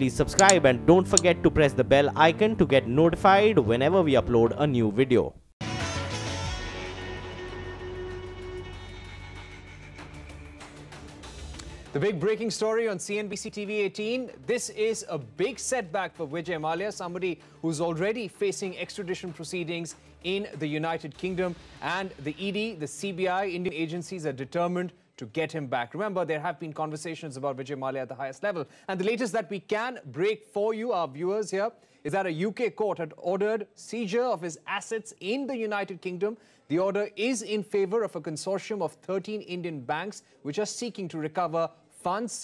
please subscribe and don't forget to press the bell icon to get notified whenever we upload a new video. The big breaking story on CNBC TV18. This is a big setback for Vijay Mallya, somebody who's already facing extradition proceedings in the United Kingdom. And the ED, the CBI, Indian agencies are determined to get him back. Remember, there have been conversations about Vijay Mallya at the highest level. And the latest that we can break for you, our viewers here, is that a UK court had ordered seizure of his assets in the United Kingdom. The order is in favour of a consortium of 13 Indian banks which are seeking to recover funds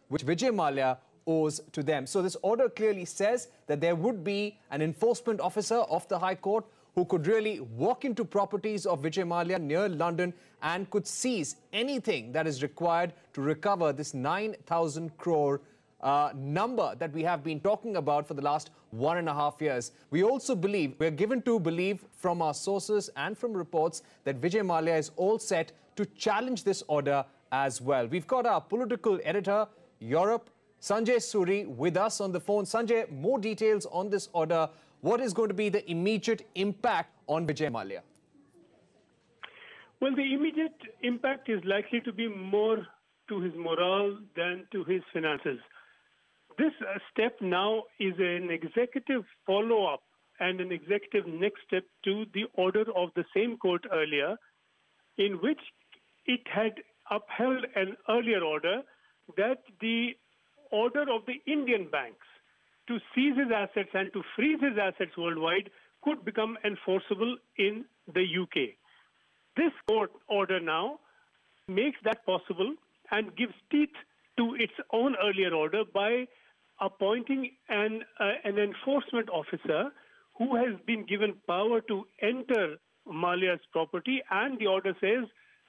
which Vijay Mallya owes to them. So this order clearly says that there would be an enforcement officer of the High Court who could really walk into properties of Vijay Mallya near London and could seize anything that is required to recover this 9,000 crore number that we have been talking about for the last 1.5 years. We also believe, we're given to believe from our sources and from reports that Vijay Mallya is all set to challenge this order as well. We've got our political editor, Europe, Sanjay Suri, with us on the phone. Sanjay, more details on this order. What is going to be the immediate impact on Vijay Mallya? Well, the immediate impact is likely to be more to his morale than to his finances. This step now is an executive follow-up and an executive next step to the order of the same court earlier, in which it had upheld an earlier order that the order of the Indian banks to seize his assets and to freeze his assets worldwide could become enforceable in the UK. This court order now makes that possible and gives teeth to its own earlier order by appointing an enforcement officer who has been given power to enter Mallya's property, and the order says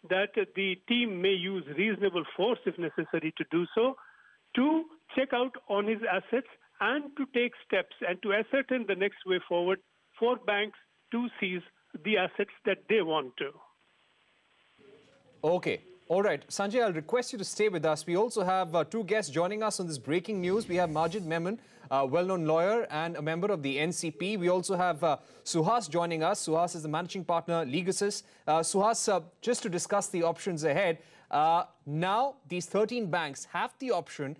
that the team may use reasonable force if necessary to do so, to check out on his assets and to take steps and to ascertain the next way forward for banks to seize the assets that they want to. Okay. All right. Sanjay, I'll request you to stay with us. We also have two guests joining us on this breaking news. We have Majid Memon, a well-known lawyer and a member of the NCP. We also have Suhas joining us. Suhas is the managing partner, Legasis. Suhas, just to discuss the options ahead, now these 13 banks have the option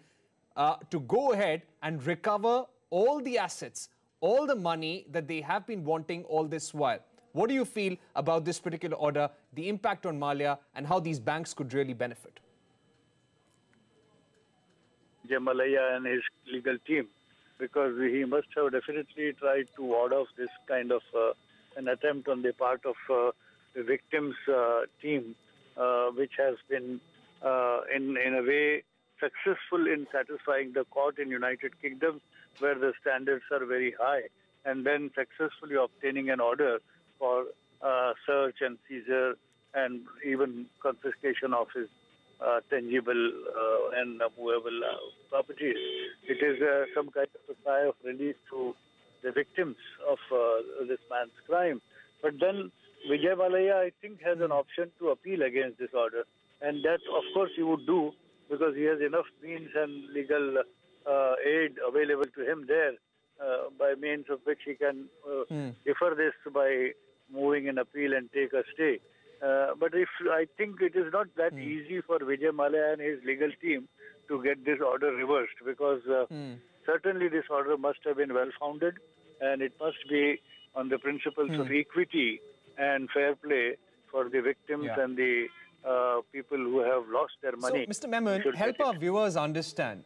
to go ahead and recover all the assets, all the money that they have been wanting all this while. What do you feel about this particular order, the impact on Mallya, and how these banks could really benefit? Vijay Mallya and his legal team, because he must have definitely tried to ward off this kind of an attempt on the part of the victims' team, which has been in a way successful in satisfying the court in United Kingdom, where the standards are very high, and then successfully obtaining an order for search and seizure and even confiscation of his tangible and movable properties. It is some kind of a sigh of relief to the victims of this man's crime. But then Vijay Mallya, I think, has an option to appeal against this order. And that, of course, he would do because he has enough means and legal aid available to him there by means of which he can defer this by moving an appeal and take a stay. But I think it is not that easy for Vijay Mallya and his legal team to get this order reversed, because certainly this order must have been well-founded, and it must be on the principles of equity and fair play for the victims and the people who have lost their money. So, Mr. Memon, help our viewers understand.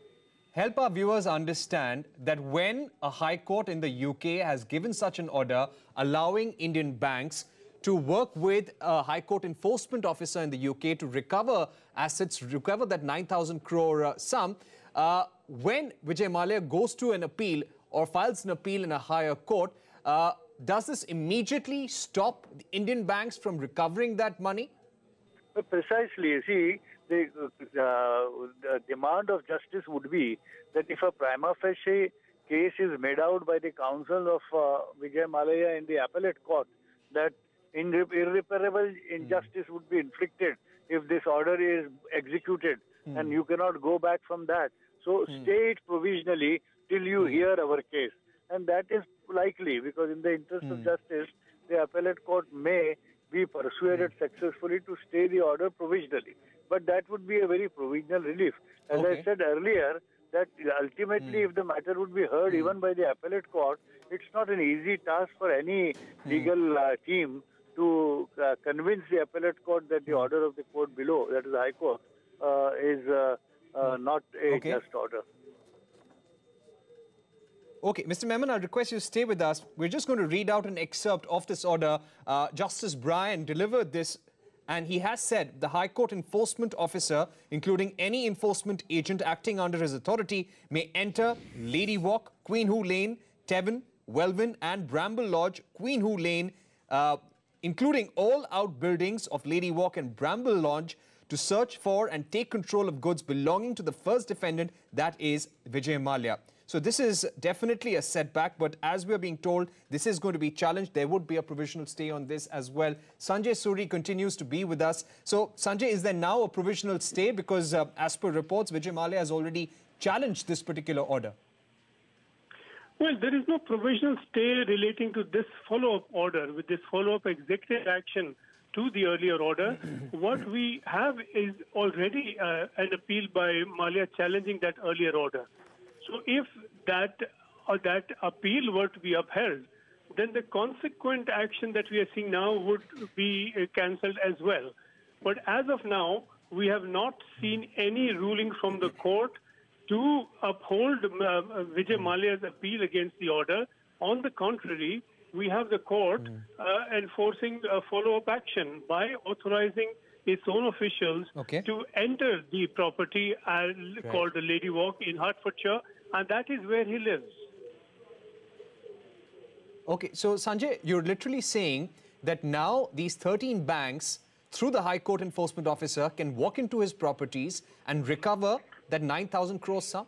Help our viewers understand that when a High Court in the UK has given such an order allowing Indian banks to work with a High Court enforcement officer in the UK to recover assets, recover that 9,000 crore sum, when Vijay Mallya goes to an appeal or files an appeal in a higher court, does this immediately stop the Indian banks from recovering that money? Precisely. You see, the demand of justice would be that if a prima facie case is made out by the counsel of Vijay Mallya in the appellate court, that irreparable injustice would be inflicted if this order is executed, and you cannot go back from that. So stay it provisionally till you hear our case. And that is likely because in the interest of justice, the appellate court may be persuaded successfully to stay the order provisionally. But that would be a very provisional relief. As I said earlier, that ultimately if the matter would be heard even by the appellate court, it's not an easy task for any legal team to convince the appellate court that the order of the court below, that is the High Court, is not a just order. Okay, Mr. Memon, I'll request you to stay with us. We're just going to read out an excerpt of this order. Justice Bryan delivered this, and he has said the High Court enforcement officer, including any enforcement agent acting under his authority, may enter Lady Walk, Queenhoo Lane, Tevin, Welwyn and Bramble Lodge, Queenhoo Lane, including all outbuildings of Lady Walk and Bramble Lodge, to search for and take control of goods belonging to the first defendant, that is Vijay Mallya. So this is definitely a setback, but as we're being told, this is going to be challenged. There would be a provisional stay on this as well. Sanjay Suri continues to be with us. So, Sanjay, is there now a provisional stay? Because as per reports, Vijay Mallya has already challenged this particular order. Well, there is no provisional stay relating to this follow-up order, with this follow-up executive action to the earlier order. What we have is already an appeal by Mallya challenging that earlier order. So if that appeal were to be upheld, then the consequent action that we are seeing now would be cancelled as well. But as of now, we have not seen any ruling from the court to uphold Vijay Mallya's appeal against the order. On the contrary, we have the court enforcing a follow-up action by authorizing its own officials to enter the property called the Lady Walk in Hertfordshire, and that is where he lives. Okay, so Sanjay, you're literally saying that now these 13 banks, through the High Court enforcement officer, can walk into his properties and recover that 9,000 crores sum?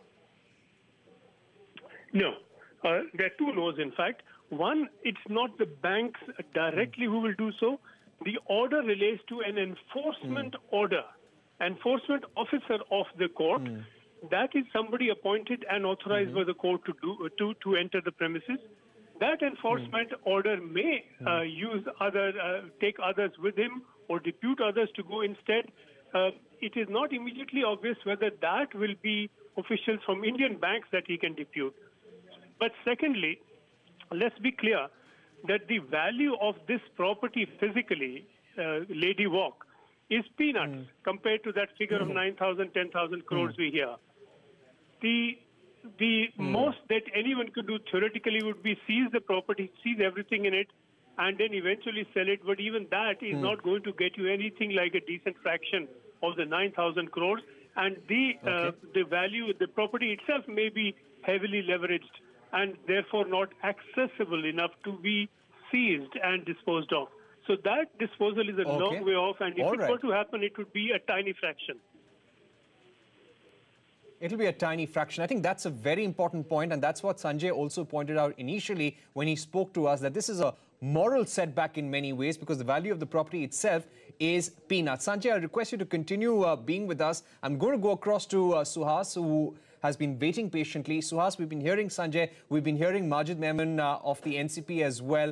No. There are two no's, in fact. One, it's not the banks directly who will do so. The order relates to an enforcement order, enforcement officer of the court. That is somebody appointed and authorized by the court to enter the premises. That enforcement order may take others with him or depute others to go instead. It is not immediately obvious whether that will be officials from Indian banks that he can depute. But secondly, let's be clear that the value of this property physically, Lady Walk, is peanuts compared to that figure of 9,000, 10,000 crores we hear. The most that anyone could do theoretically would be seize the property, seize everything in it, and then eventually sell it. But even that is not going to get you anything like a decent fraction of the 9,000 crores. And the value, the property itself may be heavily leveraged and therefore not accessible enough to be seized and disposed of. So that disposal is a long way off, and if it were to happen, it would be a tiny fraction. It'll be a tiny fraction. I think that's a very important point, and that's what Sanjay also pointed out initially when he spoke to us, that this is a moral setback in many ways because the value of the property itself is peanuts. Sanjay, I request you to continue being with us. I'm going to go across to Suhas, who has been waiting patiently. Suhas, we've been hearing Sanjay, we've been hearing Majid Memon of the NCP as well.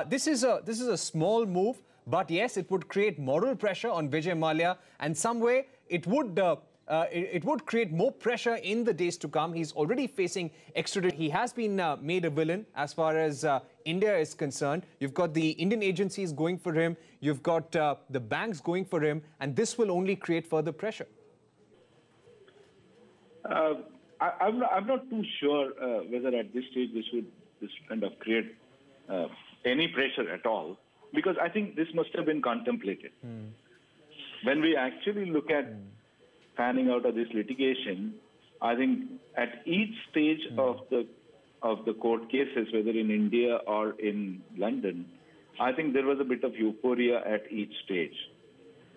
This is a small move, but yes, it would create moral pressure on Vijay Mallya, and some way it would create more pressure in the days to come. He's already facing extradition. He has been made a villain as far as India is concerned. You've got the Indian agencies going for him. You've got the banks going for him. And this will only create further pressure. I'm not too sure whether at this stage this kind of create any pressure at all, because I think this must have been contemplated. When we actually look at panning out of this litigation, I think at each stage of the court cases, whether in India or in London, I think there was a bit of euphoria at each stage.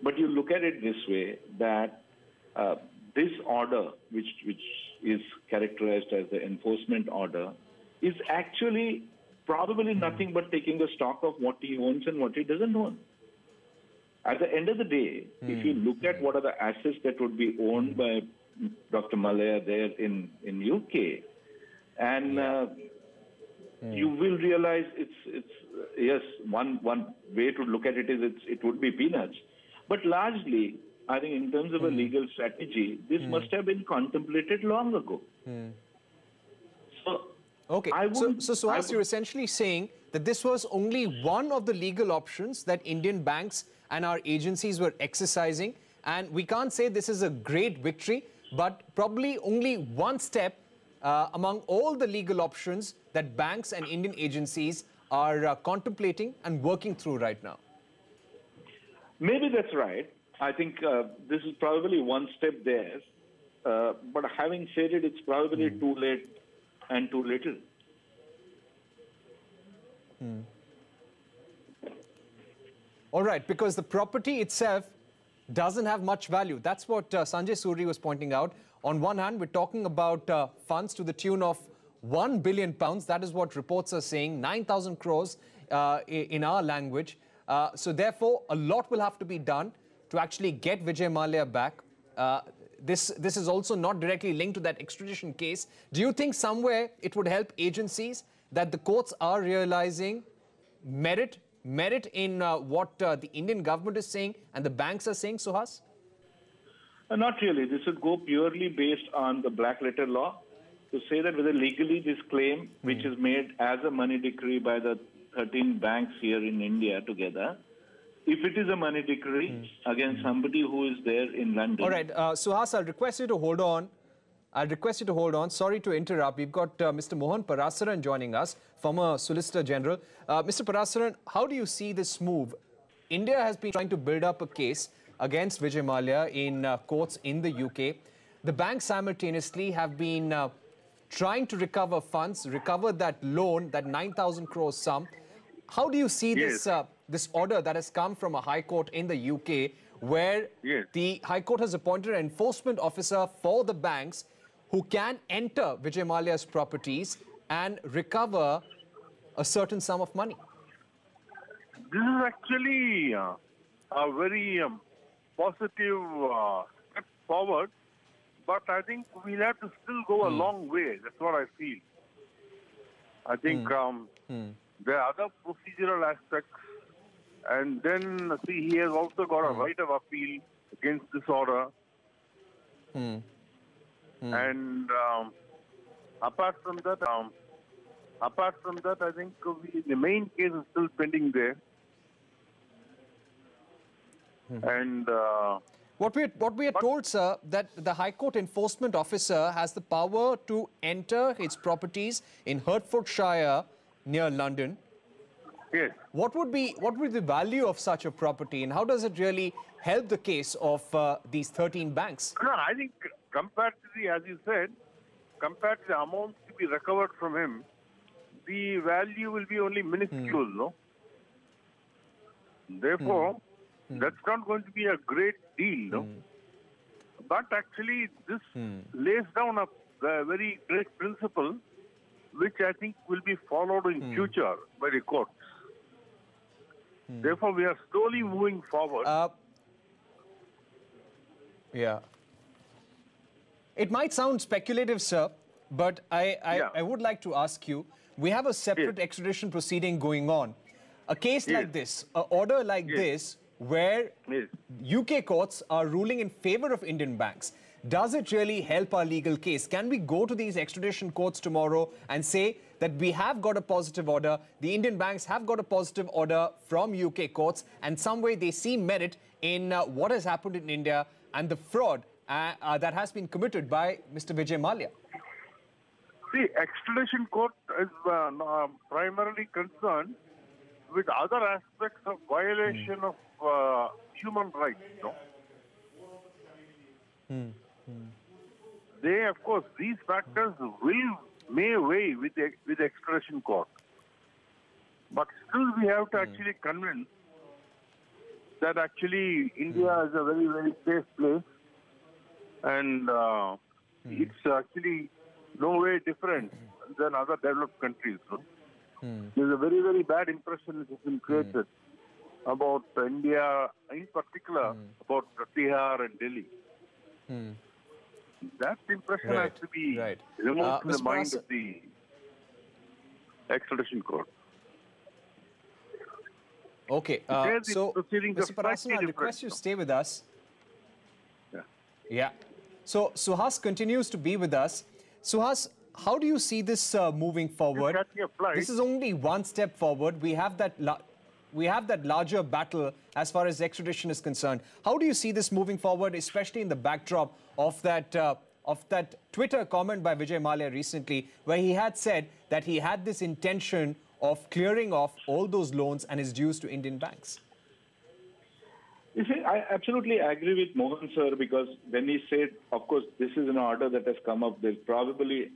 But you look at it this way, that this order, which is characterized as the enforcement order, is actually probably nothing but taking a stock of what he owns and what he doesn't own. At the end of the day, if you look at what are the assets that would be owned by Dr. Mallya there in UK, and you will realize it's yes, one way to look at it is it would be peanuts, but largely I think in terms of a legal strategy, this must have been contemplated long ago. So okay, so Suhas, you're essentially saying that this was only one of the legal options that Indian banks and our agencies were exercising, and we can't say this is a great victory, but probably only one step among all the legal options that banks and Indian agencies are contemplating and working through right now. Maybe that's right. I think this is probably one step there. But having said it, it's probably too late and too little. All right, because the property itself doesn't have much value. That's what Sanjay Suri was pointing out. On one hand, we're talking about funds to the tune of £1 billion. That is what reports are saying, 9,000 crores in our language. So therefore, a lot will have to be done to actually get Vijay Mallya back. This is also not directly linked to that extradition case. Do you think somewhere it would help agencies that the courts are realizing merit in what the Indian government is saying and the banks are saying, Suhas? Not really. This would go purely based on the black letter law to say that whether legally this claim, which is made as a money decree by the 13 banks here in India together, if it is a money decree against somebody who is there in London. All right, Suhas, I'll request you to hold on. Sorry to interrupt. We've got Mr. Mohan Parasaran joining us, former Solicitor General. Mr. Parasaran, how do you see this move? India has been trying to build up a case against Vijay Mallya in courts in the UK. The banks simultaneously have been trying to recover funds, recover that loan, that 9,000 crores sum. How do you see this order that has come from a high court in the UK, where the high court has appointed an enforcement officer for the banks who can enter Vijay Mallya's properties and recover a certain sum of money? This is actually a very positive step forward, but I think we'll have to still go a long way. That's what I feel. I think there are other procedural aspects, and then see, he has also got a right of appeal against this order. And apart from that, I think the main case is still pending there. And what we are told, sir, that the High Court enforcement officer has the power to enter his properties in Hertfordshire near London. yes, What would be the value of such a property, and how does it really help the case of these 13 banks? no, I think compared to the, as you said, compared to the amounts to be recovered from him, the value will be only minuscule, no? Therefore, that's not going to be a great deal, no? But actually, this lays down a very great principle, which I think will be followed in future by the courts. Therefore, we are slowly moving forward. Yeah. It might sound speculative, sir, but I would like to ask you, we have a separate extradition proceeding going on. A case like this, an order like this, where UK courts are ruling in favor of Indian banks, does it really help our legal case? Can we go to these extradition courts tomorrow and say that we have got a positive order, the Indian banks have got a positive order from UK courts, and some way they see merit in what has happened in India and the fraud that has been committed by Mr. Vijay Mallya? See, extradition court is primarily concerned with other aspects of violation of human rights, no? They, of course, these factors may weigh with the extradition court. But still we have to actually convince that actually India is a very, very safe place, and it's actually no way different than other developed countries. No? There's a very, very bad impression which has been created about India, in particular about Bihar and Delhi. That impression has to be removed from the mind of the extradition court. Okay, so Mr. Parasran, I request you stay with us. Yeah. So Suhas continues to be with us. Suhas, how do you see this moving forward? This is only one step forward. We have that larger battle as far as extradition is concerned. How do you see this moving forward, especially in the backdrop of that Twitter comment by Vijay Mallya recently, where he had said that he had this intention of clearing off all those loans and his dues to Indian banks? You see, I absolutely agree with Mohan sir, because when he said, of course, this is an order that has come up, there's probably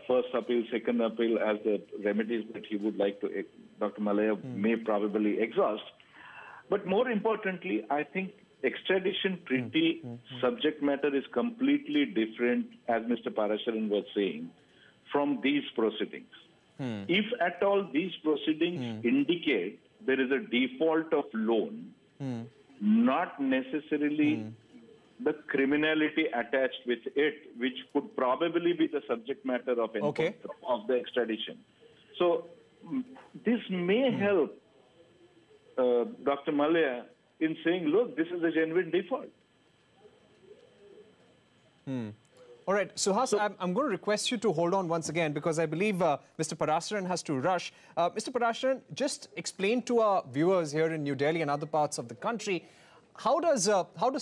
first appeal, second appeal as the remedies that he would like to, Dr. Mallya may probably exhaust. But more importantly, I think extradition treaty subject matter is completely different, as Mr. Parasran was saying, from these proceedings. If at all these proceedings indicate there is a default of loan, not necessarily the criminality attached with it, which could probably be the subject matter of of the extradition. So this may help Dr. Mallya in saying, look, this is a genuine default. All right, Suhas, I'm going to request you to hold on once again, because I believe Mr. Parasran has to rush. Mr. Parasran, just explain to our viewers here in New Delhi and other parts of the country, how does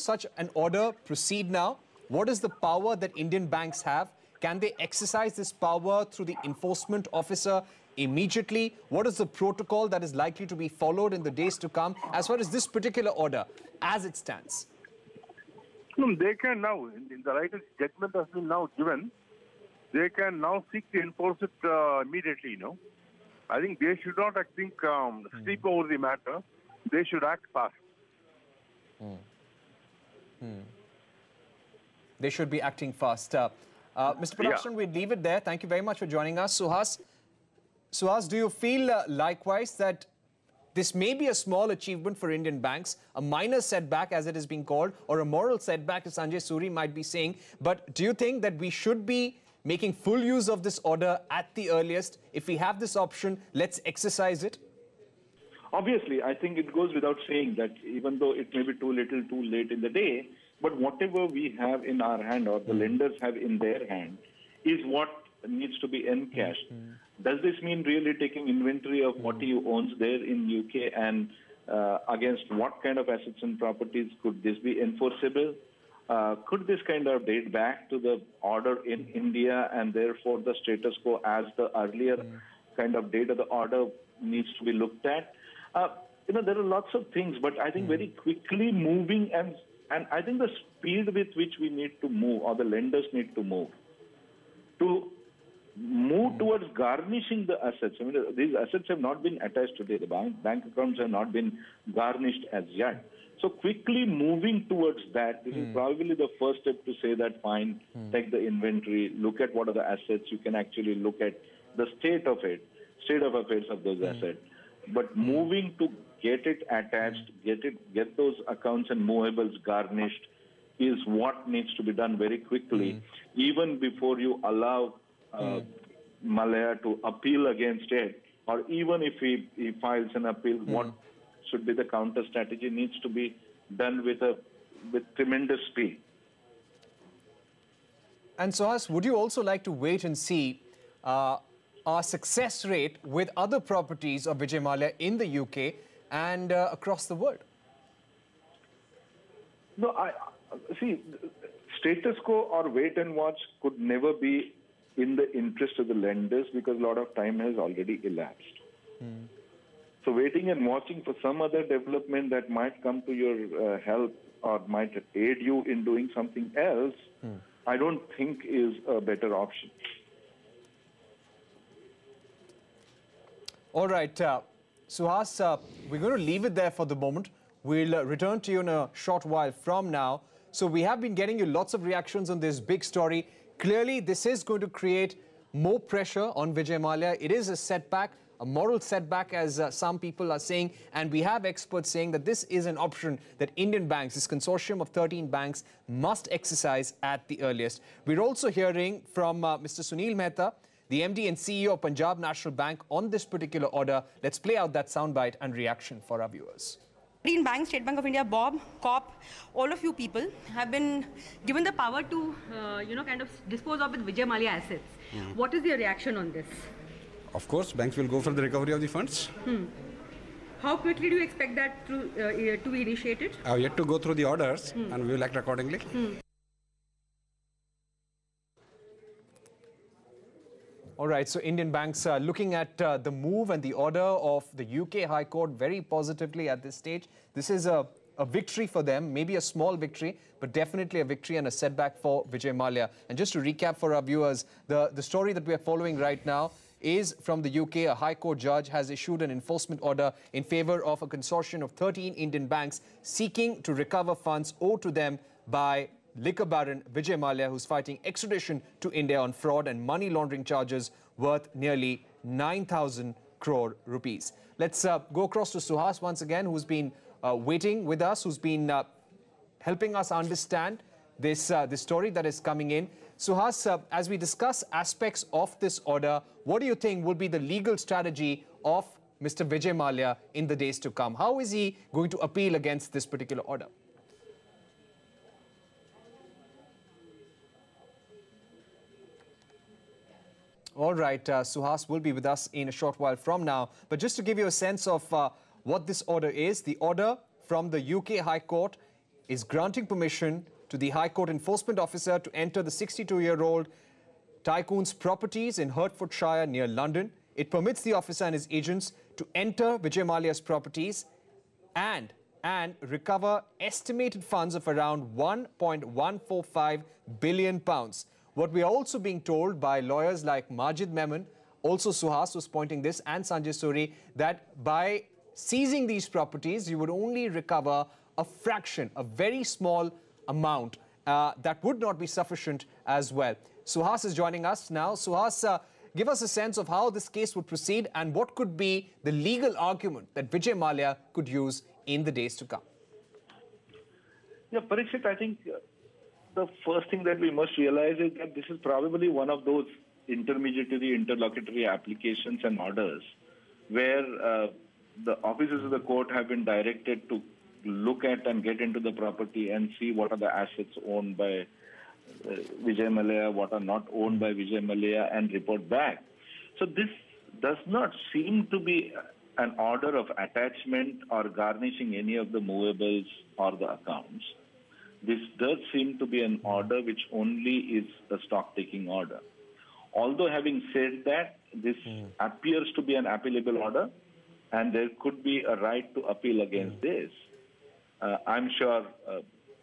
such an order proceed now? What is the power that Indian banks have? Can they exercise this power through the enforcement officer immediately? What is the protocol that is likely to be followed in the days to come as far as this particular order as it stands? No, they can now, in the right judgment has been now given, they can now seek to enforce it immediately, I think they should not, sleep over the matter. They should act fast. They should be acting fast. Mr. Parasran, we'll leave it there. Thank you very much for joining us. Suhas, do you feel likewise that this may be a small achievement for Indian banks, a minor setback as it is being called, or a moral setback as Sanjay Suri might be saying, but do you think that we should be making full use of this order at the earliest? If we have this option, let's exercise it? Obviously, I think it goes without saying that even though it may be too little, too late in the day, but whatever we have in our hand or the lenders have in their hand is what needs to be encashed. Does this mean really taking inventory of what he owns there in UK and against what kind of assets and properties could this be enforceable? Could this kind of date back to the order in India and therefore the status quo as the earlier kind of date of the order needs to be looked at? There are lots of things, but I think very quickly moving and I think the speed with which we need to move or the lenders need to move towards garnishing the assets. I mean, these assets have not been attached today. The bank accounts have not been garnished as yet. So quickly moving towards that, this is probably the first step to say that, fine, take the inventory, look at what are the assets. You can actually look at the state of affairs of those assets. But moving to get it attached, get those accounts and movables garnished is what needs to be done very quickly, even before you allow Mallya to appeal against it, or even if he files an appeal, what should be the counter strategy needs to be done with tremendous speed. And Suhas, would you also like to wait and see our success rate with other properties of Vijay Mallya in the UK and across the world? No, see, status quo or wait and watch could never be in the interest of the lenders because a lot of time has already elapsed. So waiting and watching for some other development that might come to your help or might aid you in doing something else, I don't think is a better option. All right, Suhas, we're going to leave it there for the moment. We'll return to you in a short while from now. So we have been getting you lots of reactions on this big story. Clearly, this is going to create more pressure on Vijay Mallya. It is a setback, a moral setback, as some people are saying, and we have experts saying that this is an option that Indian banks, this consortium of 13 banks, must exercise at the earliest. We're also hearing from Mr. Sunil Mehta, the MD and CEO of Punjab National Bank, on this particular order. Let's play out that soundbite and reaction for our viewers. Green Bank, State Bank of India, Bob, COP, all of you people have been given the power to, kind of dispose of with Vijay Mallya assets. What is your reaction on this? Of course, banks will go for the recovery of the funds. How quickly do you expect that to be initiated? I have yet to go through the orders and we will act accordingly. All right, so Indian banks are looking at the move and the order of the UK High Court very positively at this stage. This is a victory for them, maybe a small victory, but definitely a victory and a setback for Vijay Mallya. And just to recap for our viewers, the story that we are following right now is from the UK. A High Court judge has issued an enforcement order in favour of a consortium of 13 Indian banks seeking to recover funds owed to them by liquor baron Vijay Mallya, who's fighting extradition to India on fraud and money laundering charges worth nearly 9,000 crore rupees. Let's go across to Suhas once again, who's been waiting with us, who's been helping us understand this story that is coming in. Suhas, as we discuss aspects of this order, what do you think will be the legal strategy of Mr. Vijay Mallya in the days to come? How is he going to appeal against this particular order? All right, Suhas will be with us in a short while from now. But just to give you a sense of what this order is, the order from the UK High Court is granting permission to the High Court enforcement officer to enter the 62-year-old tycoon's properties in Hertfordshire near London. It permits the officer and his agents to enter Vijay Mallya's properties and recover estimated funds of around £1.145 billion. What we are also being told by lawyers like Majid Memon, also Suhas was pointing this, and Sanjay Suri, that by seizing these properties, you would only recover a fraction, a very small amount that would not be sufficient as well. Suhas is joining us now. Suhas, give us a sense of how this case would proceed and what could be the legal argument that Vijay Mallya could use in the days to come. Yeah, Parikshit, I think the first thing that we must realize is that this is probably one of those interlocutory applications and orders where the officers of the court have been directed to look at and get into the property and see what are the assets owned by Vijay Mallya, what are not owned by Vijay Mallya, and report back. So this does not seem to be an order of attachment or garnishing any of the movables or the accounts. This does seem to be an order which only is a stock-taking order. Although having said that, this appears to be an appealable order, and there could be a right to appeal against this. I'm sure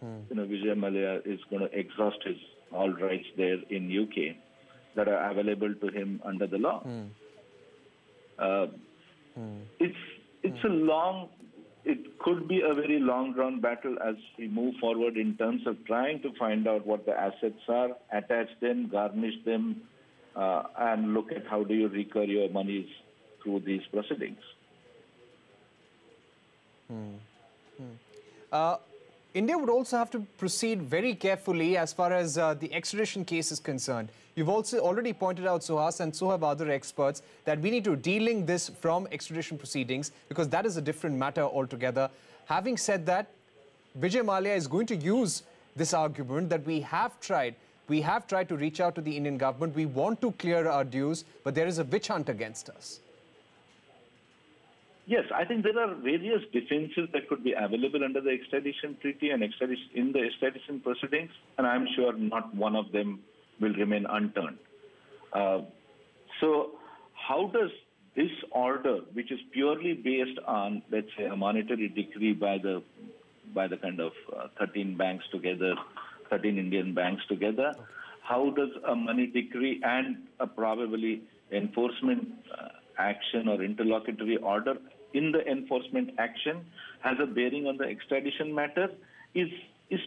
Vijay Mallya is going to exhaust his all rights there in UK that are available to him under the law. It's a long. It could be a very long-drawn battle as we move forward in terms of trying to find out what the assets are, attach them, garnish them, and look at how do you recover your monies through these proceedings. India would also have to proceed very carefully as far as the extradition case is concerned. You've also already pointed out, Suhas, and so have other experts, that we need to de-link this from extradition proceedings because that is a different matter altogether. Having said that, Vijay Mallya is going to use this argument that we have tried to reach out to the Indian government. We want to clear our dues, but there is a witch hunt against us. Yes, I think there are various defenses that could be available under the extradition treaty and in the extradition proceedings, and I'm sure not one of them will remain unturned. So how does this order, which is purely based on, let's say, a monetary decree by the kind of 13 banks together, 13 Indian banks together, how does a money decree and a probably enforcement action or interlocutory order in the enforcement action has a bearing on the extradition matter is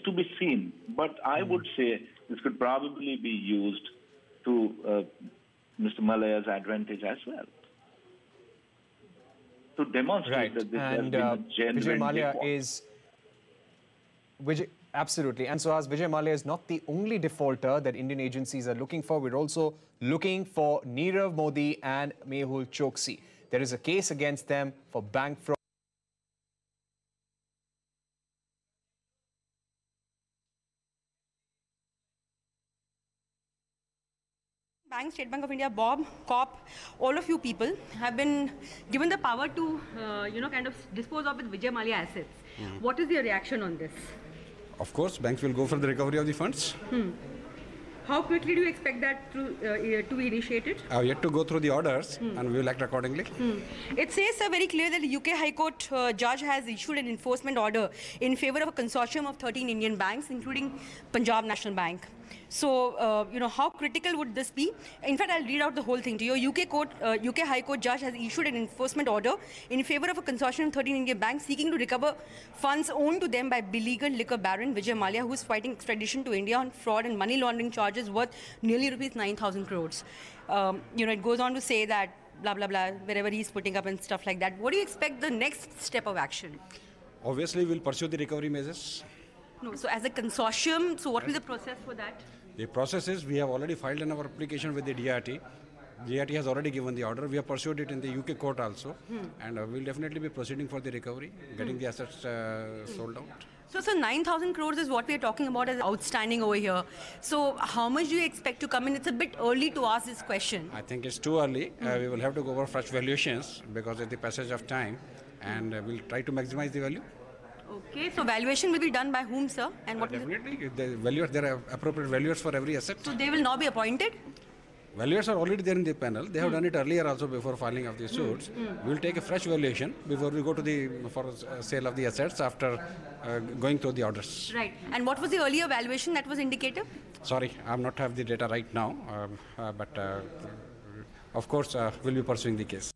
to be seen. But I would say this could probably be used to Mr. Mallaya's advantage as well. to demonstrate that this has been a genuine Vijay Mallya default. is absolutely. And so as Vijay Mallya is not the only defaulter that Indian agencies are looking for, we're also looking for Nirav Modi and Mehul Choksi. There is a case against them for bank fraud. Bank, State Bank of India, Bob, COP, all of you people have been given the power to, kind of dispose of with Vijay Mallya assets. What is your reaction on this? Of course, banks will go for the recovery of the funds. How quickly do you expect that to be initiated? I have yet to go through the orders and we will act accordingly. It says very clear that the UK High Court judge has issued an enforcement order in favour of a consortium of 13 Indian banks, including Punjab National Bank. So, how critical would this be? In fact, I'll read out the whole thing to you. UK High Court judge has issued an enforcement order in favour of a consortium of 13 Indian banks seeking to recover funds owed to them by beleaguered liquor baron Vijay Mallya, who is fighting extradition to India on fraud and money laundering charges worth nearly rupees 9,000 crores. It goes on to say that blah, blah, blah, wherever he's putting up and stuff like that. What do you expect the next step of action? Obviously, we'll pursue the recovery measures. No, so as a consortium, so what will be the process for that? The process is we have already filed an application with the DRT. DRT has already given the order. We have pursued it in the UK court also. And we'll definitely be proceeding for the recovery, getting the assets sold out. So 9,000 crores is what we are talking about as outstanding over here. So how much do you expect to come in? It's a bit early to ask this question. I think it's too early. We will have to go over fresh valuations because of the passage of time. And we'll try to maximize the value. Okay, so valuation will be done by whom, sir? And what definitely, there are appropriate valuers for every asset. So they will now be appointed? Valuers are already there in the panel. They have done it earlier also before filing of the suits. We will take a fresh valuation before we go to the sale of the assets after going through the orders. Right. And what was the earlier valuation that was indicative? Sorry, I am not have the data right now, but of course we'll be pursuing the case.